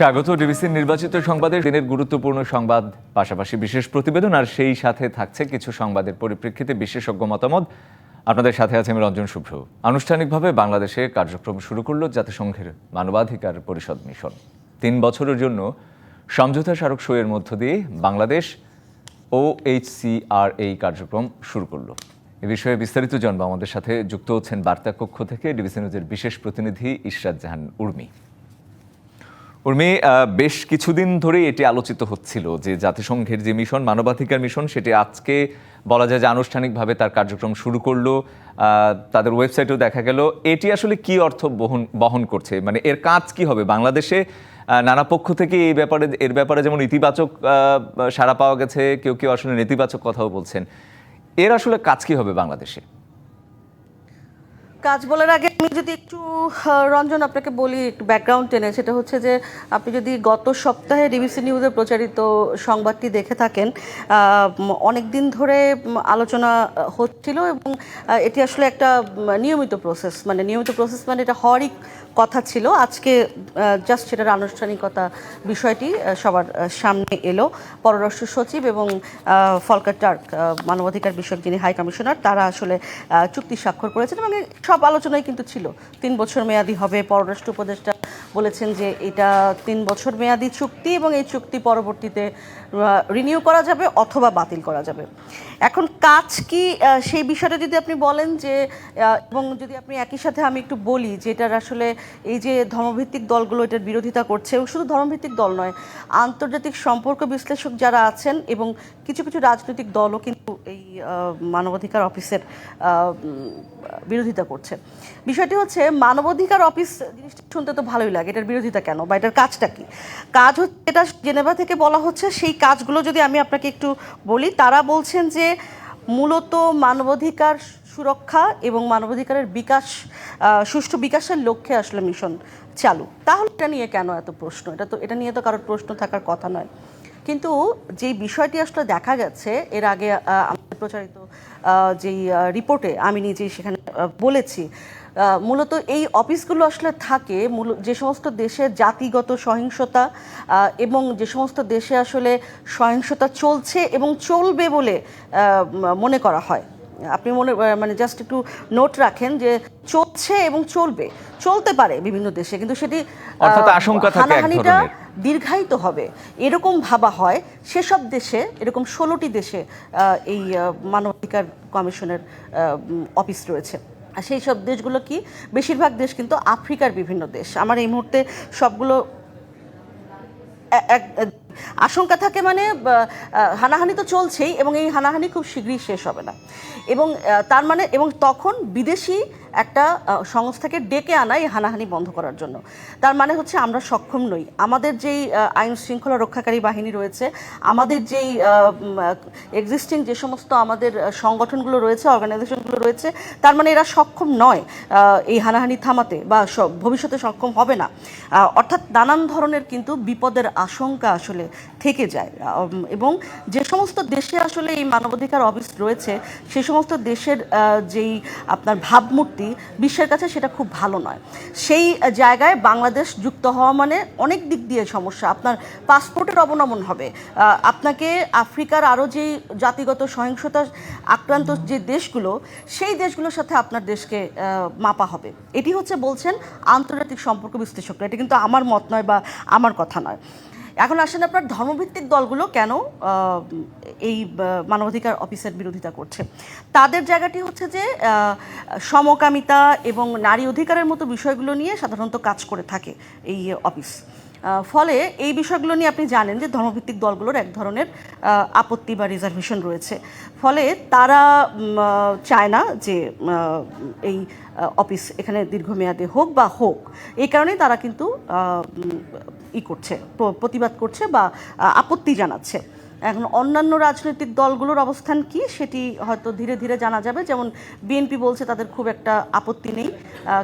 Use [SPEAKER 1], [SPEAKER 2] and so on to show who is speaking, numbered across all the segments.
[SPEAKER 1] স্বাগত ডিবিসির নির্বাচিত সংবাদের দিনের গুরুত্বপূর্ণ সংবাদ, পাশাপাশি বিশেষ প্রতিবেদন, আর সেই সাথে থাকছে কিছু সংবাদের পরিপ্রেক্ষিতে বিশেষজ্ঞ মতামত। আপনাদের সাথে আছে আমি রঞ্জন শুভ্র। আনুষ্ঠানিকভাবে বাংলাদেশে কার্যক্রম শুরু করল জাতিসংঘের মানবাধিকার পরিষদ মিশন। 3 বছরের জন্য সমঝোতা স্মারক সইয়ের মধ্য দিয়ে বাংলাদেশ OHCR এই কার্যক্রম শুরু করলো। এ বিষয়ে বিস্তারিত জানবো। আমাদের সাথে যুক্ত হচ্ছেন বার্তা কক্ষ থেকে ডিবিসি নিউজের বিশেষ প্রতিনিধি ইশরাত জাহান উর্মি। উর্মি, বেশ কিছুদিন ধরেই এটি আলোচিত হচ্ছিল যে জাতিসংঘের যে মিশন, মানবাধিকার মিশন, সেটি আজকে বলা যায় যে আনুষ্ঠানিকভাবে তার কার্যক্রম শুরু করলো। তাদের ওয়েবসাইটেও দেখা গেল। এটি আসলে কি অর্থ বহন করছে, মানে এর কাজ কি হবে বাংলাদেশে? নানা পক্ষ থেকে এর ব্যাপারে যেমন ইতিবাচক সাড়া পাওয়া গেছে, কেউ কেউ আসলে নেতিবাচক কথাও বলছেন। এর আসলে কাজ কি হবে বাংলাদেশে?
[SPEAKER 2] কাজ বলার আগে আমি যদি একটু রঞ্জন আপনাকে বলি, একটু ব্যাকগ্রাউন্ড টেনে, সেটা হচ্ছে যে আপনি যদি গত সপ্তাহে ডিবিসি নিউজে প্রচারিত সংবাদটি দেখে থাকেন, অনেক দিন ধরে আলোচনা হচ্ছিল এবং এটি আসলে একটা নিয়মিত প্রসেস মানে এটা হওয়ারই কথা ছিল। আজকে জাস্ট সেটার আনুষ্ঠানিকতা বিষয়টি সবার সামনে এলো। পররাষ্ট্র সচিব এবং ফলকার টার্ক, মানবাধিকার বিষয়ক যিনি হাই কমিশনার, তারা আসলে চুক্তি স্বাক্ষর করেছেন এবং সব আলোচনায় কিন্তু ছিল 3 বছর মেয়াদি হবে। পররাষ্ট্র উপদেষ্টা বলেছেন যে এটা 3 বছর মেয়াদি চুক্তি এবং এই চুক্তি পরবর্তীতে রিনিউ করা যাবে অথবা বাতিল করা যাবে। এখন কাজ কি সেই বিষয়টা যদি আপনি বলেন যে, এবং যদি আপনি একই সাথে আমি একটু বলি যে এটার আসলে এই যে ধর্মভিত্তিক দলগুলো এটার বিরোধিতা করছে, এবং শুধু ধর্মভিত্তিক দল নয়, আন্তর্জাতিক সম্পর্ক বিশ্লেষক যারা আছেন এবং কিছু কিছু রাজনৈতিক দলও কিন্তু এই মানবাধিকার অফিসের বিরোধিতা করছে। বিষয়টি হচ্ছে, মানবাধিকার অফিস জিনিসটা শুনতে তো ভালোই লাগে, এটার বিরোধিতা কেন বা এটার কাজটা কি? কাজ হচ্ছে, এটা জেনেভা থেকে বলা হচ্ছে, সেই কাজগুলো যদি আমি আপনাকে একটু বলি, তারা বলছেন যে মূলত মানবাধিকার সুরক্ষা এবং মানবাধিকারের বিকাশ, সুষ্ঠু বিকাশের লক্ষ্যে আসলে মিশন চালু। তাহলে এটা নিয়ে কেন এত প্রশ্ন? এটা নিয়ে তো কারোর প্রশ্ন থাকার কথা নয়। কিন্তু যেই বিষয়টি আসলে দেখা গেছে এর আগে আমাদের প্রচারিত যেই রিপোর্টে আমি নিজেই সেখানে বলেছি, মূলত এই অফিসগুলো আসলে থাকে যে সমস্ত দেশে জাতিগত সহিংসতা এবং যে সমস্ত দেশে আসলে সহিংসতা চলছে এবং চলবে বলে মনে করা হয়। আপনি মানে জাস্ট একটু নোট রাখেন যে চলছে এবং চলতে পারে বিভিন্ন দেশে, কিন্তু সেটি হানাহানিটা দীর্ঘায়িত হবে এরকম ভাবা হয়। সেসব দেশে, এরকম 16টি দেশে এই মানবাধিকার কমিশনের অফিস রয়েছে। আর সেই সব দেশগুলো কি, বেশিরভাগ দেশ কিন্তু আফ্রিকার বিভিন্ন দেশ। আমার এই মুহূর্তে সবগুলো আশঙ্কা থাকে, মানে হানাহানি তো চলছেই এবং এই হানাহানি খুব শীঘ্রই শেষ হবে না, এবং তার মানে, এবং তখন বিদেশি একটা সংস্থাকে ডেকে আনা এই হানাহানি বন্ধ করার জন্য। তার মানে হচ্ছে আমরা সক্ষম নই। আমাদের যেই আইন শৃঙ্খলা রক্ষাকারী বাহিনী রয়েছে, আমাদের যেই এক্সিস্টিং যে সমস্ত আমাদের সংগঠনগুলো রয়েছে, অর্গানাইজেশনগুলো রয়েছে, তার মানে এরা সক্ষম নয় এই হানাহানি থামাতে, বা ভবিষ্যতে সক্ষম হবে না। অর্থাৎ নানান ধরনের কিন্তু বিপদের আশঙ্কা আসলে থেকে যায়। এবং যে সমস্ত দেশে আসলে এই মানবাধিকার অফিস রয়েছে, সেই সমস্ত দেশের যেই আপনার ভাবমূর্তি বিশ্বের কাছে সেটা খুব ভালো নয়। সেই জায়গায় বাংলাদেশ যুক্ত হওয়া মানে অনেক দিক দিয়ে সমস্যা। আপনার পাসপোর্টের অবনমন হবে, আপনাকে আফ্রিকার আরও যেই জাতিগত সহিংসতা আক্রান্ত যে দেশগুলো, সেই দেশগুলোর সাথে আপনার দেশকে মাপা হবে। এটি হচ্ছে বলছেন আন্তর্জাতিক সম্পর্ক বিশ্লেষকরা। এটা কিন্তু আমার মত নয় বা আমার কথা নয়। এখন আসেন আপনার ধর্মভিত্তিক দলগুলো কেন এই মানবাধিকার অফিসের বিরোধিতা করছে। তাদের জায়গাটি হচ্ছে যে সমকামিতা এবং নারী অধিকারের মতো বিষয়গুলো নিয়ে সাধারণত কাজ করে থাকে এই অফিস। ফলে এই বিষয়গুলো নিয়ে আপনি জানেন যে ধর্মভিত্তিক দলগুলোর এক ধরনের আপত্তি বা রিজার্ভেশন রয়েছে। ফলে তারা চায় না যে এই অফিস এখানে দীর্ঘমেয়াদে হোক। এই কারণেই তারা কিন্তু প্রতিবাদ করছে বা আপত্তি জানাচ্ছে। এখন অন্যান্য রাজনৈতিক দলগুলোর অবস্থান কি সেটি হয়তো ধীরে ধীরে জানা যাবে। যেমন বিএনপি বলছে তাদের খুব একটা আপত্তি নেই,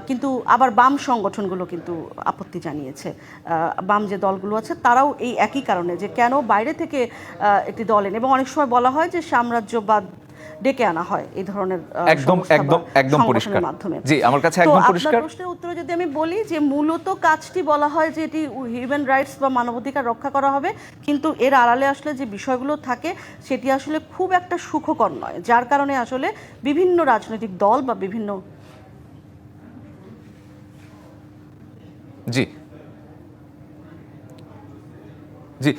[SPEAKER 2] কিন্তু আবার বাম সংগঠনগুলো কিন্তু আপত্তি জানিয়েছে। বাম যে দলগুলো আছে তারাও এই একই কারণে, যে কেন বাইরে থেকে একটি দল এনে, এবং অনেক সময় বলা হয় যে সাম্রাজ্যবাদ ডেকে আনা হয় এই ধরনের
[SPEAKER 1] একদম
[SPEAKER 2] সংস্থা বা
[SPEAKER 1] একদম একদম
[SPEAKER 2] সংগঠনের
[SPEAKER 1] পরিষ্কার।
[SPEAKER 2] মাধ্যমে।
[SPEAKER 1] জি, আমার কাছে
[SPEAKER 2] তো
[SPEAKER 1] একদম
[SPEAKER 2] আপনার
[SPEAKER 1] পরিষ্কার।
[SPEAKER 2] প্রশ্নের উত্তরে যদি আমি বলি যে মূলত কাজটি বলা হয় যে এটি হিউম্যান রাইটস বা মানবাধিকার রক্ষা করা হবে, কিন্তু এর আড়ালে আসলে যে বিষয়গুলো থাকে সেটি আসলে খুব একটা সুখকর নয়, যার কারণে আসলে বিভিন্ন রাজনৈতিক দল বা বিভিন্ন
[SPEAKER 1] জি জি,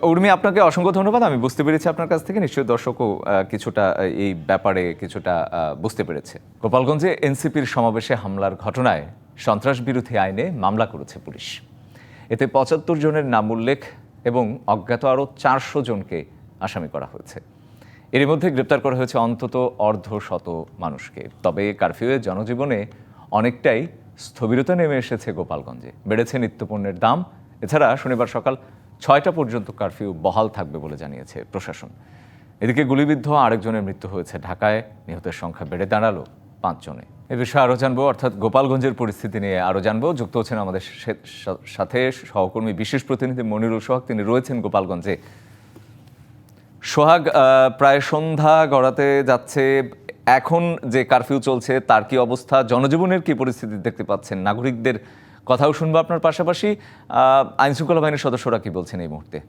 [SPEAKER 1] উর্মি, আপনাকে অসংখ্য ধন্যবাদ। আমি বুঝতে পেরেছি আপনার কাছ থেকে, নিশ্চয়ই দর্শকও কিছুটা এই ব্যাপারে কিছুটা বুঝতে পেরেছে। গোপালগঞ্জে এনসিপির সমাবেশে হামলার ঘটনায় সন্ত্রাস বিরোধী আইনে মামলা করেছে পুলিশ। এতে ৭৫ জনের নাম উল্লেখ এবং অজ্ঞাত আরও ৪০০ জনকে আসামি করা হয়েছে। এর মধ্যে গ্রেপ্তার করা হয়েছে অন্তত অর্ধশত মানুষকে। তবে কারফিউয়ে জনজীবনে অনেকটাই স্থবিরতা নেমে এসেছে গোপালগঞ্জে। বেড়েছে নিত্যপণ্যের দাম। এছাড়া শনিবার সকাল ৬টা পর্যন্ত কারফিউ বহাল থাকবে বলে জানিয়েছে প্রশাসন। এদিকে গুলিবিদ্ধ আরেকজনের মৃত্যু হয়েছে ঢাকায়। নিহতের সংখ্যা বেড়ে দাঁড়ালো ৫ জনে। এ বিষয়ে আরও জানবো, অর্থাৎ গোপালগঞ্জের পরিস্থিতি নিয়ে আরও জানবো। যুক্ত হচ্ছেন আমাদের সাথে সহকর্মী বিশেষ প্রতিনিধি মনিরুল সোহাগ, তিনি রয়েছেন গোপালগঞ্জে। সোহাগ, প্রায় সন্ধ্যা গড়াতে যাচ্ছে, এখন যে কারফিউ চলছে তার কি অবস্থা, জনজীবনের কি পরিস্থিতি দেখতে পাচ্ছেন? নাগরিকদের কথাও শুনবো আপনার পাশাপাশি আইনশৃঙ্খলা বাহিনীর সদস্যরা কি বলছেন এই মুহূর্তে?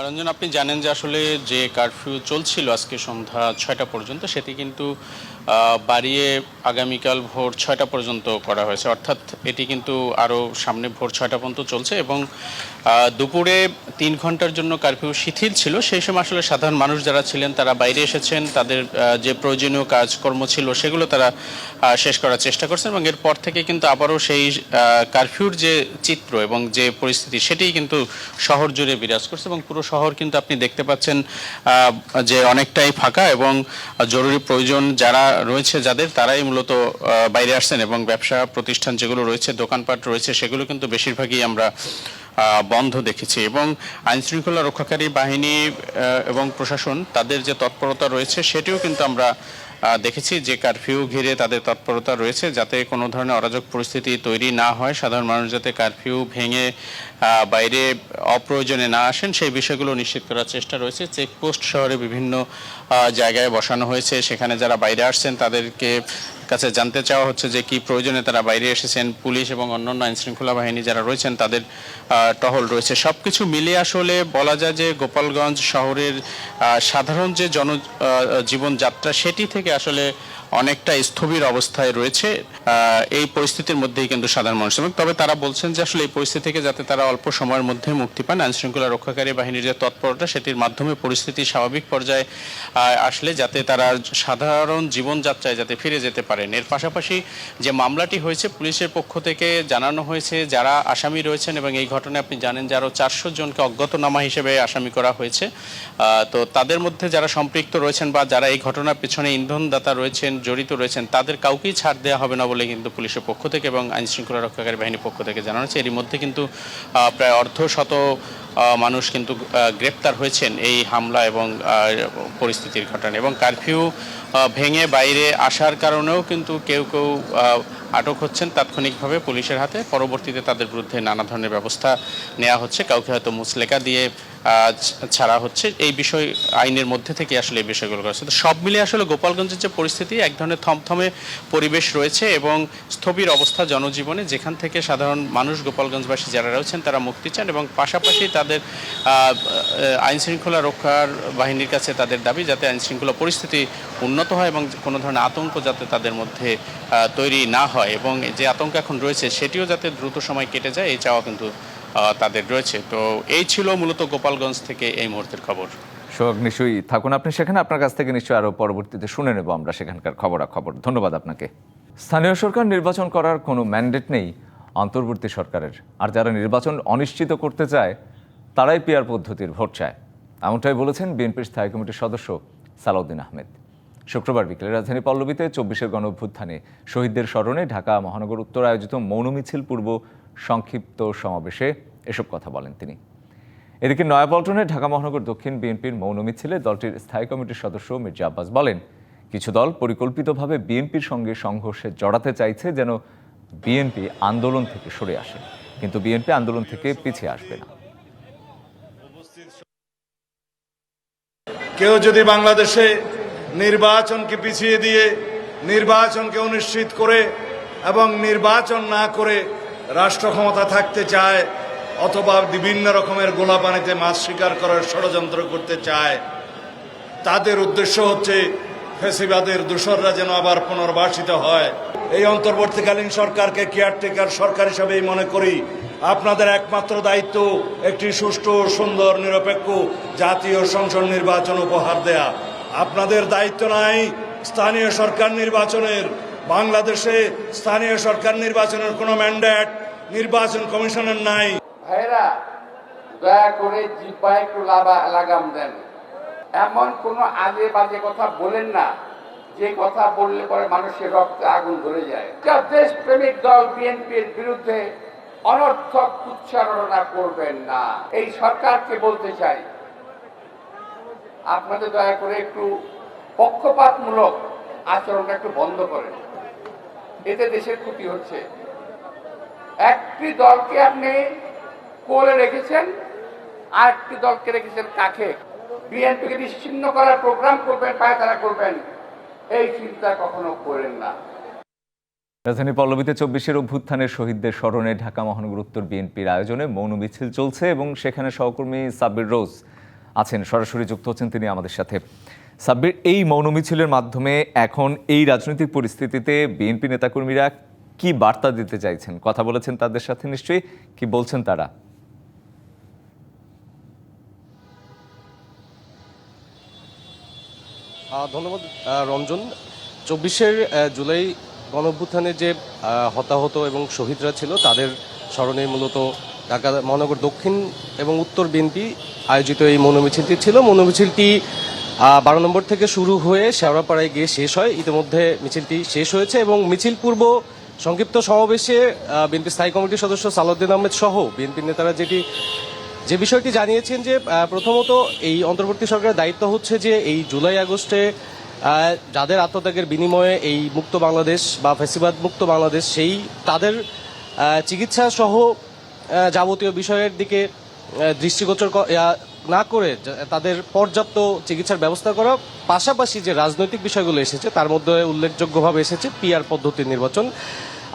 [SPEAKER 3] রঞ্জন, আপনি জানেন যে আসলে যে কারফিউ চলছিল আজকে সন্ধ্যা ৬টা পর্যন্ত, সেটি কিন্তু বাড়িয়ে আগামীকাল ভোর ৬টা পর্যন্ত করা হয়েছে। অর্থাৎ এটি কিন্তু আরও সামনে ভোর ৬টা পর্যন্ত চলছে এবং দুপুরে ৩ ঘন্টার জন্য কারফিউ শিথিল ছিল। সেই সময় আসলে সাধারণ মানুষ যারা ছিলেন তারা বাইরে এসেছেন, তাদের যে প্রয়োজনীয় কাজকর্ম ছিল সেগুলো তারা শেষ করার চেষ্টা করছেন এবং এরপর থেকে কিন্তু আবারও সেই কারফিউর যে চিত্র এবং যে পরিস্থিতি সেটিই কিন্তু শহর জুড়ে বিরাজ করছে এবং পুরো শহর কিন্তু আপনি দেখতে পাচ্ছেন যে অনেকটাই ফাঁকা এবং জরুরি প্রয়োজন যারা রয়েছে যাদের, তারাই মূলত বাইরে আসছেন এবং ব্যবসা প্রতিষ্ঠান যেগুলো রয়েছে, দোকানপাট রয়েছে, সেগুলো কিন্তু বেশিরভাগই আমরা বন্ধ দেখেছি। এবং আইনশৃঙ্খলা রক্ষাকারী বাহিনী এবং প্রশাসন তাদের যে তৎপরতা রয়েছে সেটিও কিন্তু আমরা দেখেছি যে কারফিউ ঘিরে তাদের তৎপরতা রয়েছে যাতে কোনো ধরনের অরাজক পরিস্থিতি তৈরি না হয়, সাধারণ মানুষ যাতে কারফিউ ভেঙে বাইরে অপ্রয়োজনে না আসেন সেই বিষয়গুলো নিশ্চিত করার চেষ্টা রয়েছে। চেকপোস্ট শহরে বিভিন্ন জায়গায় বসানো হয়েছে, সেখানে যারা বাইরে আসছেন তাদেরকে কাছে জানতে চাওয়া হচ্ছে যে কি প্রয়োজনে তারা বাইরে এসেছেন। পুলিশ এবং অন্যান্য আইনশৃঙ্খলা বাহিনী যারা রয়েছেন তাদের টহল রয়েছে। সব কিছু মিলিয়ে আসলে বলা যায় যে গোপালগঞ্জ শহরের সাধারণ যে জীবনযাত্রা সেটি থেকে আসলে অনেকটা স্থবির অবস্থায় রয়েছে। এই পরিস্থিতির মধ্যেই কিন্তু সাধারণ মানুষ, তবে তারা বলছেন যে আসলে এই পরিস্থিতি থেকে যাতে তারা অল্প সময়ের মধ্যে মুক্তি পান, আইনশৃঙ্খলা রক্ষাকারী বাহিনীর যে তৎপরতা সেটির মাধ্যমে পরিস্থিতি স্বাভাবিক পর্যায়ে আসলে যাতে তারা সাধারণ জীবনযাত্রায় যাতে ফিরে যেতে পারেন। এর পাশাপাশি যে মামলাটি হয়েছে পুলিশের পক্ষ থেকে জানানো হয়েছে যারা আসামি রয়েছেন এবং এই ঘটনায় আপনি জানেন যে আরও ৪০০ জনকে অজ্ঞাতনামা হিসেবে আসামি করা হয়েছে। তো তাদের মধ্যে যারা সম্পৃক্ত রয়েছেন বা যারা এই ঘটনার পেছনে ইন্ধনদাতা রয়েছেন, জড়িত রয়েছেন, তাদের কাউকেই ছাড় দেওয়া হবে না বলে কিন্তু পুলিশের পক্ষ থেকে এবং আইনশৃঙ্খলা রক্ষাকারী বাহিনীর পক্ষ থেকে জানানো হয়েছে। এরই মধ্যে কিন্তু প্রায় অর্ধশত মানুষ কিন্তু গ্রেপ্তার হয়েছেন এই হামলা এবং পরিস্থিতির ঘটনায়। এবং কারফিউ ভেঙে বাইরে আসার কারণেও কিন্তু কেউ কেউ আটক হচ্ছেন তাৎক্ষণিকভাবে পুলিশের হাতে, পরবর্তীতে তাদের বিরুদ্ধে নানা ধরনের ব্যবস্থা নেওয়া হচ্ছে, কাউকে হয়তো মুচলেকা দিয়ে ছাড়া হচ্ছে। এই বিষয় আইনের মধ্যে থেকে আসলে এই বিষয়গুলো করা হচ্ছে। তো সব মিলিয়ে আসলে গোপালগঞ্জের যে পরিস্থিতি, এক ধরনের থমথমে পরিবেশ রয়েছে এবং স্থবির অবস্থা জনজীবনে, যেখান থেকে সাধারণ মানুষ গোপালগঞ্জবাসী যারা রয়েছেন তারা মুক্তি চান এবং পাশাপাশি তাদের আইনশৃঙ্খলা রক্ষার বাহিনীর কাছে তাদের দাবি যাতে আইনশৃঙ্খলা পরিস্থিতি উন্নত হয় এবং কোনো ধরনের আতঙ্ক যাতে তাদের মধ্যে তৈরি না হয় এবং যে আতঙ্ক এখন রয়েছে সেটিও যাতে দ্রুত সময় কেটে যায় এই চাওয়া কিন্তু তাদের রয়েছে। তো এই ছিল মূলত গোপালগঞ্জ থেকে এই মুহূর্তের খবর।
[SPEAKER 1] সোহাগ, নিশ্চয়ই থাকুন আপনি সেখানে, আপনার কাছ থেকে নিশ্চয়ই আরও পরবর্তীতে শুনে নেব আমরা সেখানকার খবরাখবর। ধন্যবাদ আপনাকে। স্থানীয় সরকার নির্বাচন করার কোনো ম্যান্ডেট নেই অন্তর্বর্তী সরকারের, আর যারা নির্বাচন অনিশ্চিত করতে চায় তারাই পিআর পদ্ধতির ভোট চায়, এমনটাই বলেছেন বিএনপির স্থায়ী কমিটির সদস্য সালাউদ্দিন আহমেদ। শুক্রবার বিকেলে রাজধানী পল্লবীতে ২৪-এর গণঅভ্যুত্থানে শহীদদের স্মরণে ঢাকা মহানগর উত্তর আয়োজিত মৌন মিছিল পূর্ব সংক্ষিপ্ত সমাবেশে এসব কথা বলেন তিনি। এদিকে নয়াপল্টনে ঢাকা মহানগর দক্ষিণ বিএনপির মৌন মিছিলে দলটির স্থায়ী কমিটির সদস্য মির্জা আব্বাস বলেন, কিছু দল পরিকল্পিতভাবে বিএনপির সঙ্গে সংঘর্ষে জড়াতে চাইছে যেন বিএনপি আন্দোলন থেকে সরে আসে, কিন্তু বিএনপি আন্দোলন থেকে পিছিয়ে আসবে না।
[SPEAKER 4] কেউ যদি বাংলাদেশে নির্বাচনকে পিছিয়ে দিয়ে নির্বাচনকে অনিশ্চিত করে এবং নির্বাচন না করে রাষ্ট্র ক্ষমতা থাকতে চায় অথবা বিভিন্ন রকমের গোলাপানিতে মাছ শিকার করার ষড়যন্ত্র করতে চায়, তাদের উদ্দেশ্য হচ্ছে ফ্যাসিবাদের দোসররা যেন আবার পুনর্বাসিত হয়। এই অন্তর্বর্তীকালীন সরকারকে কেয়ারটেকার সরকার হিসাবেই মনে করি। আপনাদের একমাত্র দায়িত্ব একটি সুষ্ঠু, সুন্দর, নিরপেক্ষ জাতীয় সংসদ নির্বাচন উপহার দেয়া। আপনাদের দায়িত্ব নাই স্থানীয় সরকার নির্বাচনের। বাংলাদেশে স্থানীয় সরকার নির্বাচনের কোনো ম্যান্ডেট নির্বাচন কমিশনের নাই।
[SPEAKER 5] ভাইরা, দয়া করে জিব্বায় একটু লাগাম দেন। এমন কোনো আজে বাজে কথা বলেন না যে কথা বললে পরে মানুষের রক্তে আগুন ধরে যায়। দেশপ্রেমিক দল বিএনপির বিরুদ্ধে অনর্থক উচ্চারণা করবেন না। এই সরকারকে বলতে চাই, আপনাদের দয়া করে একটু পক্ষপাতমূলক আচরণটা একটু বন্ধ করেন। এতে দেশের ক্ষতি হচ্ছে। একটি দলকে আপনি কোলে রেখেছেন, আর একটি দলকে রেখেছেন কাকে। বিএনপিকে নিশ্চিহ্ন করার প্রোগ্রাম করবেন, পায়তারা করবেন, এই চিন্তা কখনো করেন না।
[SPEAKER 1] রাজধানী পল্লবীতে 24-এর অভ্যুত্থানের শহীদদের স্মরণে ঢাকা মহানগর উত্তর বিএনপির আয়োজনে মৌন মিছিল চলছে এবং সেখানে সহকর্মী সাব্বির রোজ আছেন, সরাসরি যুক্ত হচ্ছেন তিনি আমাদের সাথে। সাব্বির, এই মৌন মিছিলের মাধ্যমে এখন এই রাজনৈতিক পরিস্থিতিতে বিএনপি নেতাকর্মীরা কি বার্তা দিতে চাইছেন? কথা বলেছেন তাদের সাথে নিশ্চয়ই, কি বলছেন তারা?
[SPEAKER 6] ধন্যবাদ রঞ্জন। 24 জুলাই গণঅভ্যুত্থানে যে হতাহত এবং শহীদরা ছিল তাদের স্মরণে মূলত ঢাকা মহানগর দক্ষিণ এবং উত্তর বিএনপি আয়োজিত এই মৌন মিছিলটি ছিল। মৌন মিছিলটি 12 নম্বর থেকে শুরু হয়ে শেওড়াপাড়ায় গিয়ে শেষ হয়। ইতিমধ্যে মিছিলটি শেষ হয়েছে এবং মিছিল পূর্ব সংক্ষিপ্ত সমাবেশে বিএনপি স্থায়ী কমিটির সদস্য সালাউদ্দিন আহমেদ সহ বিএনপির নেতারা যে বিষয়টি জানিয়েছেন যে প্রথমত এই অন্তর্বর্তী সরকারের দায়িত্ব হচ্ছে যে এই জুলাই আগস্টে যাদের আত্মত্যাগের বিনিময়ে এই মুক্ত বাংলাদেশ বা ফ্যাসিবাদ মুক্ত বাংলাদেশ, সেই তাদের চিকিৎসা সহ যাবতীয় বিষয়ের দিকে দৃষ্টিগোচর না করে তাদের পর্যাপ্ত চিকিৎসার ব্যবস্থা করা, পাশাপাশি যে রাজনৈতিক বিষয়গুলো এসেছে তার মধ্যে উল্লেখযোগ্যভাবে এসেছে পিআর পদ্ধতির নির্বাচন।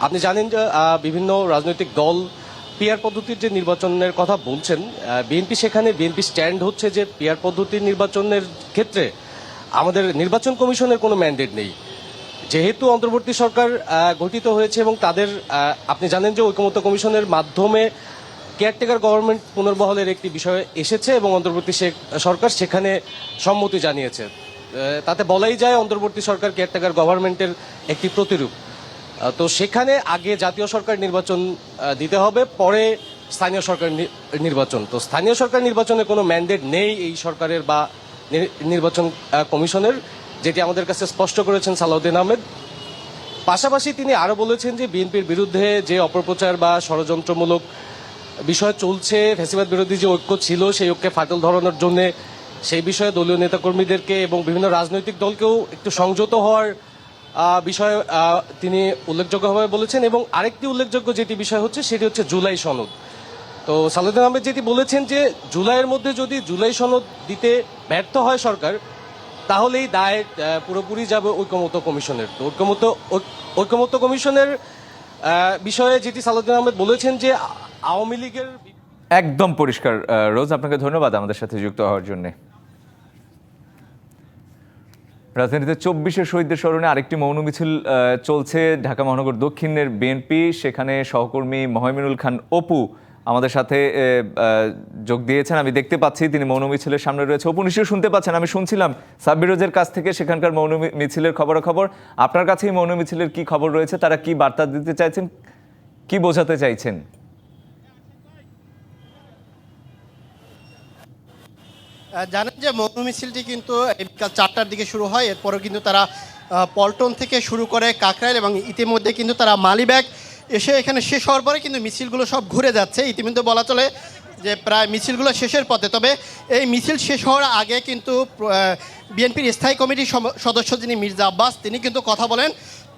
[SPEAKER 6] আপনি জানেন যে বিভিন্ন রাজনৈতিক দল পিআর পদ্ধতির যে নির্বাচনের কথা বলছেন, বিএনপি স্ট্যান্ড হচ্ছে যে পিআর পদ্ধতির নির্বাচনের ক্ষেত্রে আমাদের নির্বাচন কমিশনের কোনো ম্যান্ডেট নেই। যেহেতু অন্তর্বর্তী সরকার গঠিত হয়েছে এবং তাদের আপনি জানেন যে ঐকমত্য কমিশনের মাধ্যমে কেয়ারটেকার গভর্নমেন্ট পুনর্বহালের একটি বিষয় এসেছে এবং অন্তর্বর্তী সরকার সেখানে সম্মতি জানিয়েছে। তাতে বলাই যায় অন্তর্বর্তী সরকার কেয়ারটেকার গভর্নমেন্টের একটি প্রতিরূপ। তো সেখানে আগে জাতীয় সরকার নির্বাচন দিতে হবে, পরে স্থানীয় সরকার নির্বাচন। তো স্থানীয় সরকার নির্বাচনে কোনো ম্যান্ডেট নেই এই সরকারের বা নির্বাচন কমিশনের, যেটি আমাদের কাছে স্পষ্ট করেছেন সালাউদ্দিন আহমেদ। পাশাপাশি তিনি আরও বলেছেন যে বিএনপির বিরুদ্ধে যে অপপ্রচার বা ষড়যন্ত্রমূলক বিষয় চলছে, ফ্যাসিবাদ বিরোধী যে ঐক্য ছিল সেই ঐক্যে ফাটল ধরানোর জন্য সেই বিষয়ে দলীয় নেতাকর্মীদেরকে এবং বিভিন্ন রাজনৈতিক দলকেও একটু সংযত হওয়ার বিষয়ে তিনি উল্লেখযোগ্যভাবে বলেছেন। এবং আরেকটি উল্লেখযোগ্য যেটি বিষয় হচ্ছে সেটি হচ্ছে জুলাই সনদ। তো সালাউদ্দিন আহমেদ যেটি বলেছেন যে জুলাইয়ের মধ্যে যদি জুলাই সনদ দিতে ব্যর্থ হয় সরকার, তাহলে এই দায় পুরোপুরি যাবে ঐকমত্য কমিশনের। তো ঐকমত্য কমিশনের বিষয়ে যেটি সালাউদ্দিন আহমেদ বলেছেন যে আওয়ামী লীগের
[SPEAKER 1] একদম পরিষ্কার। রোজ, আপনাকে ধন্যবাদ আমাদের সাথে যুক্ত হওয়ার জন্য। রাজধানীতে 24-এর শহীদদের স্মরণে আরেকটি মৌন মিছিল চলছে ঢাকা মহানগর দক্ষিণের বিএনপি। সেখানে সহকর্মী মহমিনুল খান অপু আমাদের সাথে যোগ দিয়েছেন। আমি দেখতে পাচ্ছি তিনি মৌন মিছিলের সামনে রয়েছে। অপু, নিশ্চয়ই শুনতে পাচ্ছেন। আমি শুনছিলাম সাব্বিরোজের কাছ থেকে সেখানকার মৌন মিছিলের খবরাখবর। আপনার কাছে এই মৌন মিছিলের কি খবর রয়েছে? তারা কি বার্তা দিতে চাইছেন, কি বোঝাতে চাইছেন?
[SPEAKER 7] জানেন যে মৌন মিছিলটি কিন্তু বিকাল 4টার দিকে শুরু হয়। এরপরও কিন্তু তারা পল্টন থেকে শুরু করে কাকরাইল এবং ইতিমধ্যে কিন্তু তারা মালিবাগ এসে এখানে শেষ হওয়ার পরে কিন্তু মিছিলগুলো সব ঘুরে যাচ্ছে। ইতিমধ্যে বলা চলে যে প্রায় মিছিলগুলো শেষের পথে। তবে এই মিছিল শেষ হওয়ার আগে কিন্তু বিএনপির স্থায়ী কমিটির সদস্য যিনি মির্জা আব্বাস, তিনি কিন্তু কথা বলেন।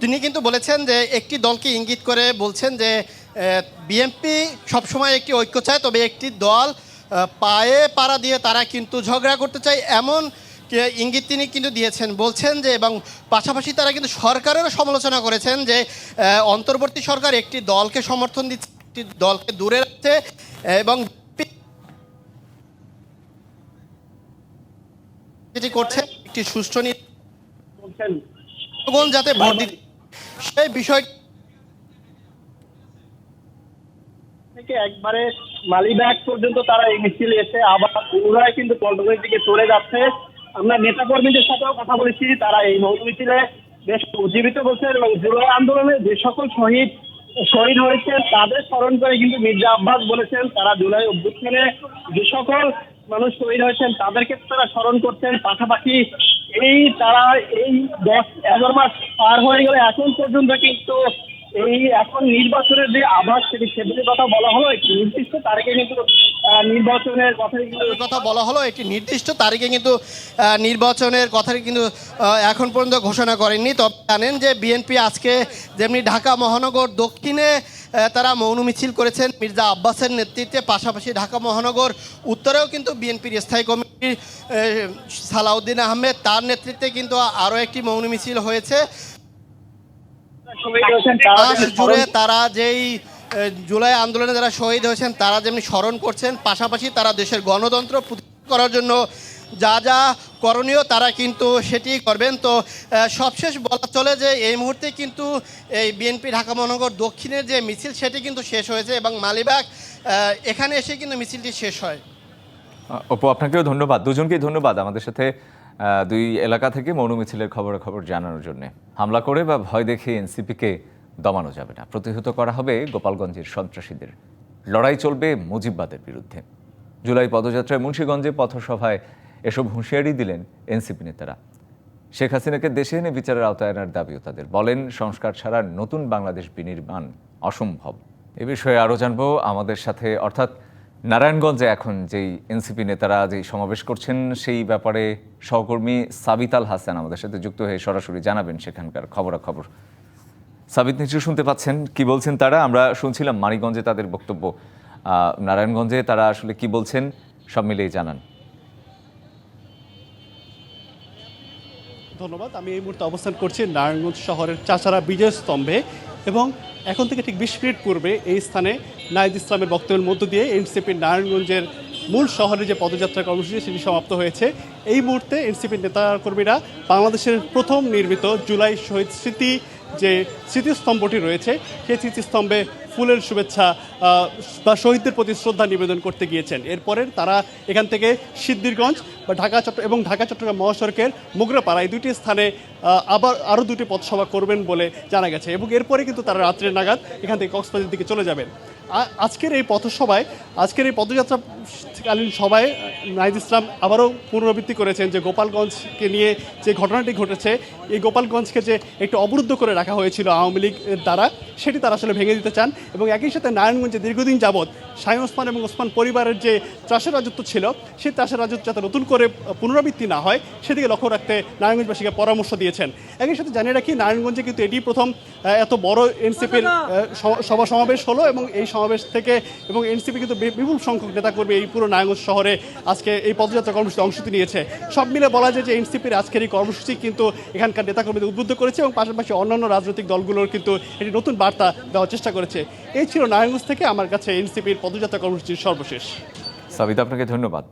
[SPEAKER 7] তিনি কিন্তু বলেছেন যে একটি দলকে ইঙ্গিত করে বলছেন যে বিএনপি সবসময় একটি ঐক্য চায়, তবে একটি দল পায়ে পাড়া দিয়ে তারা কিন্তু ঝগড়া করতে চায়, এমন ইঙ্গিত তিনি কিন্তু দিয়েছেন, বলছেন যে, এবং পাশাপাশি তারা কিন্তু সরকারেরও সমালোচনা করেছেন যে অন্তর্বর্তী সরকার একটি দলকে সমর্থন দিচ্ছে, একটি দলকে দূরে রাখছে এবং যেটি করছে একটি সুষ্ঠু নির্বাচন যাতে ভোট দিতে সেই বিষয়
[SPEAKER 8] থেকে একবারে মালিবাগ পর্যন্ত তারা এই মিছিল এসে আবার পুনরায় কিন্তু পল্টনের দিকে চলে যাচ্ছে। আমরা নেতাকর্মীদের সাথেও কথা বলেছি, তারা এই মৌন মিছিলে বেশ উজ্জীবিত বলছেন এবং জুলাই আন্দোলনে যে সকল শহীদ হয়েছেন তাদের স্মরণ করে কিন্তু মির্জা আব্বাস বলেছেন তারা জুলাই অভ্যুত্থানে যে সকল মানুষ শহীদ হয়েছেন তাদেরকে তারা স্মরণ করছেন। পাশাপাশি তারা এই 10-11 মাস পার হয়ে গেলে এখন পর্যন্ত কিন্তু এখন নির্বাচনের যে আভাস সেটির কথা বলা হলো একটি নির্দিষ্ট তারিখে কিন্তু নির্বাচনের
[SPEAKER 7] কথা বলা হলো, একটি নির্দিষ্ট তারিখে কিন্তু নির্বাচনের কথাটি কিন্তু এখন পর্যন্ত ঘোষণা করেননি। তবে জানেন যে বিএনপি আজকে যেমনি ঢাকা মহানগর দক্ষিণে তারা মৌন মিছিল করেছেন মির্জা আব্বাসের নেতৃত্বে, পাশাপাশি ঢাকা মহানগর উত্তরেও কিন্তু বিএনপির স্থায়ী কমিটির সালাউদ্দিন আহমেদ তার নেতৃত্বে কিন্তু আরও একটি মৌন মিছিল হয়েছে। জুড়ে তারা যেই জুলাই আন্দোলনে যারা শহীদ হয়েছেন তারা যেমনি স্মরণ করছেন, পাশাপাশি তারা দেশের গণতন্ত্র প্রতিষ্ঠা করার জন্য যা যা করণীয় তারা কিন্তু সেটি করবেন। তো সবশেষ বলা চলে যে এই মুহূর্তে কিন্তু এই বিএনপি ঢাকা মহানগর দক্ষিণের যে মিছিল সেটি কিন্তু শেষ হয়েছে এবং মালিবাগ এখানে এসে কিন্তু মিছিলটি শেষ হয়।
[SPEAKER 1] অপু, আপনাকেও ধন্যবাদ, দুজনকেই ধন্যবাদ আমাদের সাথে দুই এলাকা থেকে মৌন মিছিলের খবর জানানোর জন্য। হামলা করে বা ভয় দেখে এনসিপিকে দমানো যাবে না, প্রতিহত করা হবে গোপালগঞ্জের সন্ত্রাসীদের। লড়াই চলবে মুজিববাদের বিরুদ্ধে। জুলাই পদযাত্রায় মুন্সিগঞ্জে পথসভায় এসব হুঁশিয়ারি দিলেন এনসিপি নেতারা। শেখ হাসিনাকে দেশে এনে বিচারের আওতায় আনার দাবিও তাদের। বলেন, সংস্কার ছাড়া নতুন বাংলাদেশ বিনির্মাণ অসম্ভব। এ বিষয়ে আরও জানবো আমাদের সাথে, অর্থাৎ নারায়ণগঞ্জে এখন যেই এনসিপি নেতারা যেই সমাবেশ করছেন সেই ব্যাপারে সহকর্মী সাবিত আল হাসান আমাদের সাথে যুক্ত হয়ে সরাসরি জানাবেন সেখানকার খবরাখবর। সাবিত, নিশ্চয়ই শুনতে পাচ্ছেন কি বলছেন তারা? আমরা শুনছিলাম মানিকগঞ্জে তাদের বক্তব্য, নারায়ণগঞ্জে তারা আসলে কি বলছেন সব মিলিয়ে জানান।
[SPEAKER 9] ধন্যবাদ। আমি এই মুহূর্তে অবস্থান করছি নারায়ণগঞ্জ শহরের চাচারা বিজয় স্তম্ভে এবং এখন থেকে ঠিক 20 মিনিট পূর্বে এই স্থানে নাহিদ ইসলামের বক্তব্যের মধ্য দিয়ে এনসিপির নারায়ণগঞ্জের মূল শহরে যে পদযাত্রা কর্মসূচি সেটি সমাপ্ত হয়েছে। এই মুহূর্তে এনসিপির নেতাকর্মীরা বাংলাদেশের প্রথম নির্মিত জুলাই শহীদ স্মৃতিস্তম্ভটি রয়েছে সেই স্মৃতিস্তম্ভে ফুলের শুভেচ্ছা বা শহীদদের প্রতি শ্রদ্ধা নিবেদন করতে গিয়েছেন। এরপরে তারা এখান থেকে সিদ্ধিরগঞ্জ বা ঢাকা চট্টগ্রাম মহাসড়কের মোগরাপাড়া এই দুটি স্থানে আবার আরও দুটি পথসভা করবেন বলে জানা গেছে এবং এরপরে কিন্তু তারা রাত্রের নাগাদ এখান থেকে কক্সবাজারের দিকে চলে যাবেন। আজকের এই পদযাত্রাকালীন সভায় নাহিদ ইসলাম আবারও পুনরাবৃত্তি করেছেন যে গোপালগঞ্জকে নিয়ে যে ঘটনাটি ঘটেছে, এই গোপালগঞ্জকে যে একটু অবরুদ্ধ করে রাখা হয়েছিল আওয়ামী লীগ দ্বারা, সেটি তারা আসলে ভেঙে দিতে চান এবং একই সাথে নারায়ণগঞ্জে দীর্ঘদিন যাবৎ শাহীন ওসমান এবং ওসমান পরিবারের যে ত্রাসের রাজত্ব ছিল সেই ত্রাসের রাজত্ব যাতে নতুন করে পুনরাবৃত্তি না হয় সেদিকে লক্ষ্য রাখতে নারায়ণগঞ্জবাসীকে পরামর্শ দিয়েছেন। একই সাথে জানিয়ে রাখি, নারায়ণগঞ্জে কিন্তু এটি প্রথম এত বড় এনসিপির সভা সমাবেশ হলো এবং এই সমাবেশ থেকে এবং এনসিপি কিন্তু বিপুল সংখ্যক নেতাকর্মী এই পুরো নারায়ণগঞ্জ শহরে আজকে এই পদযাত্রা কর্মসূচিতে অংশ নিয়েছে। সব মিলে বলা যায় যে এনসিপির আজকের এই কর্মসূচি কিন্তু এখানকার নেতাকর্মীদের উদ্বুদ্ধ করেছে এবং পাশাপাশি অন্যান্য রাজনৈতিক দলগুলোর কিন্তু এটি নতুন বার্তা দেওয়ার চেষ্টা করেছে। এই ছিল নারায়ণগঞ্জ থেকে আমার কাছে এনসিপির পদযাত্রা কর্মসূচির সর্বশেষ।
[SPEAKER 1] সাবিত, আপনাকে ধন্যবাদ।